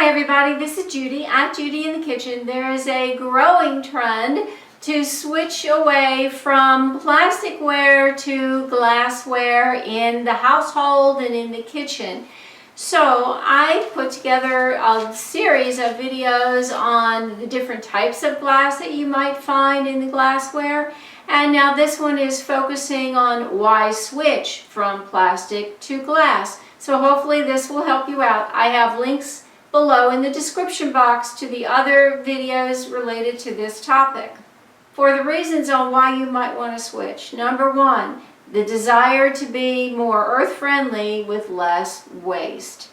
Hi everybody, this is Judy at Judy in the Kitchen. There is a growing trend to switch away from plasticware to glassware in the household and in the kitchen. So I put together a series of videos on the different types of glass that you might find in the glassware. And now this one is focusing on why switch from plastic to glass. So hopefully this will help you out. I have links below in the description box to the other videos related to this topic. For the reasons on why you might want to switch. Number one, the desire to be more earth-friendly with less waste.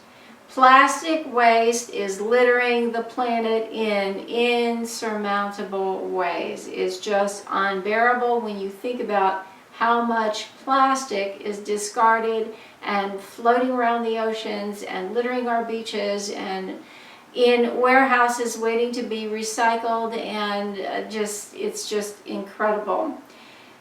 Plastic waste is littering the planet in insurmountable ways. It's just unbearable when you think about how much plastic is discarded and floating around the oceans and littering our beaches and in warehouses waiting to be recycled, and it's just incredible.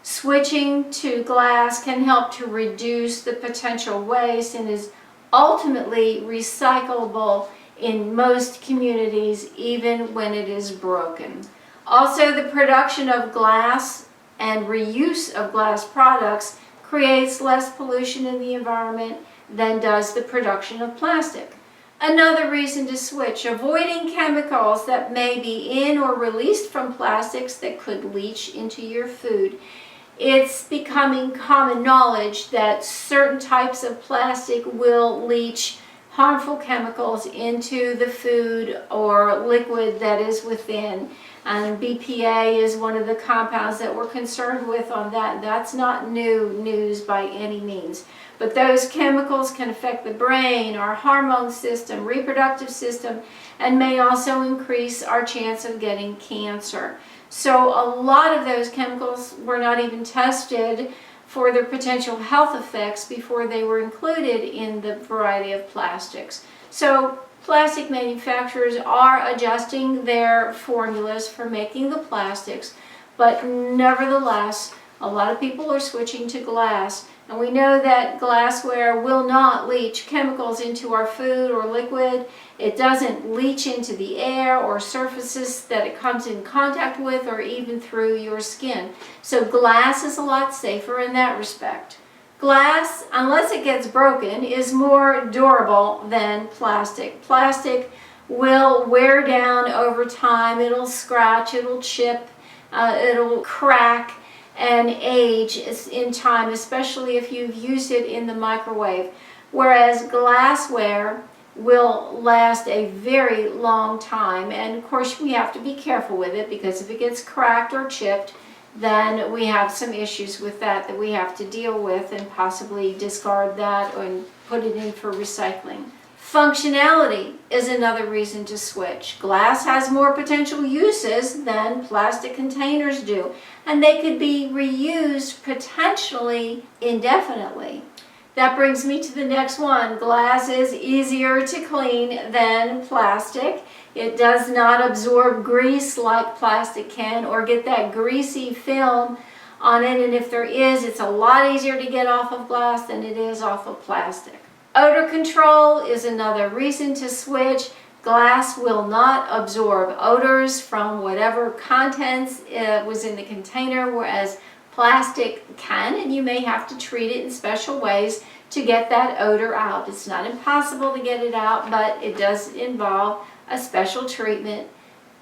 Switching to glass can help to reduce the potential waste and is ultimately recyclable in most communities, even when it is broken. Also, the production of glass and reuse of glass products creates less pollution in the environment than does the production of plastic. Another reason to switch, avoiding chemicals that may be in or released from plastics that could leach into your food. It's becoming common knowledge that certain types of plastic will leach harmful chemicals into the food or liquid that is within. And BPA is one of the compounds that we're concerned with on that. That's not new news by any means. But those chemicals can affect the brain, our hormone system, reproductive system, and may also increase our chance of getting cancer. So a lot of those chemicals were not even tested for their potential health effects before they were included in the variety of plastics. So plastic manufacturers are adjusting their formulas for making the plastics, but nevertheless, a lot of people are switching to glass. And we know that glassware will not leach chemicals into our food or liquid. It doesn't leach into the air or surfaces that it comes in contact with or even through your skin. So glass is a lot safer in that respect. Glass, unless it gets broken, is more durable than plastic. Plastic will wear down over time. It'll scratch, it'll chip, it'll crack and age in time, especially if you've used it in the microwave. Whereas glassware will last a very long time, and of course we have to be careful with it, because if it gets cracked or chipped, then we have some issues with that we have to deal with and possibly discard that and put it in for recycling. Functionality is another reason to switch. Glass has more potential uses than plastic containers do, and they could be reused potentially indefinitely. That brings me to the next one. Glass is easier to clean than plastic. It does not absorb grease like plastic can or get that greasy film on it, and if there is, it's a lot easier to get off of glass than it is off of plastic. Odor control is another reason to switch. Glass will not absorb odors from whatever contents was in the container, whereas plastic can, and you may have to treat it in special ways to get that odor out. It's not impossible to get it out, but it does involve a special treatment,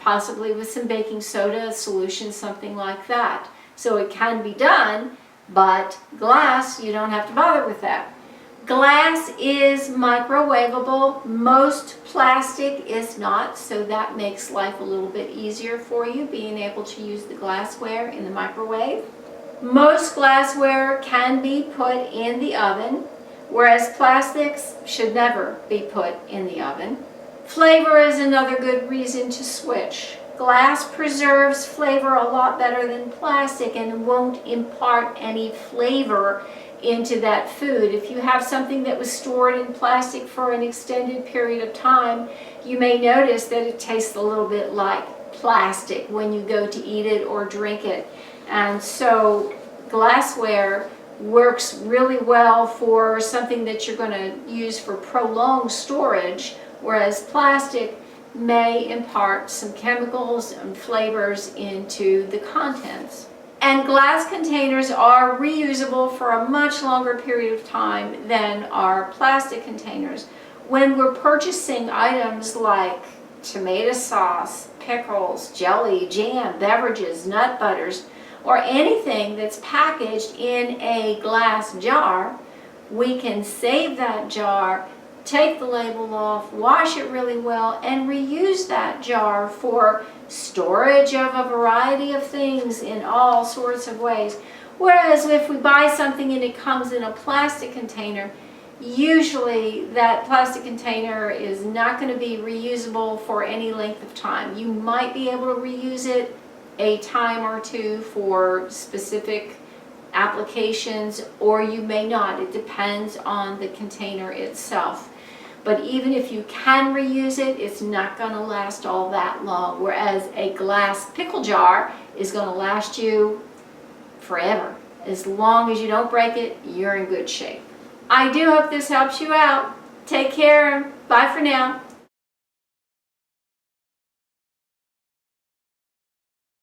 possibly with some baking soda solution, something like that. So it can be done, but glass, you don't have to bother with that. Glass is microwavable. Most plastic is not, so that makes life a little bit easier for you, being able to use the glassware in the microwave. Most glassware can be put in the oven, whereas plastics should never be put in the oven. Flavor is another good reason to switch. Glass preserves flavor a lot better than plastic and won't impart any flavor into that food. If you have something that was stored in plastic for an extended period of time, you may notice that it tastes a little bit like plastic when you go to eat it or drink it. And so glassware works really well for something that you're going to use for prolonged storage, whereas plastic may impart some chemicals and flavors into the contents. And glass containers are reusable for a much longer period of time than our plastic containers. When we're purchasing items like tomato sauce, pickles, jelly, jam, beverages, nut butters, or anything that's packaged in a glass jar, we can save that jar, take the label off, wash it really well, and reuse that jar for storage of a variety of things in all sorts of ways. Whereas if we buy something and it comes in a plastic container, usually that plastic container is not going to be reusable for any length of time. You might be able to reuse it a time or two for specific applications, or you may not. It depends on the container itself. But even if you can reuse it, it's not going to last all that long, whereas a glass pickle jar is going to last you forever. As long as you don't break it, you're in good shape. I do hope this helps you out. Take care. Bye for now.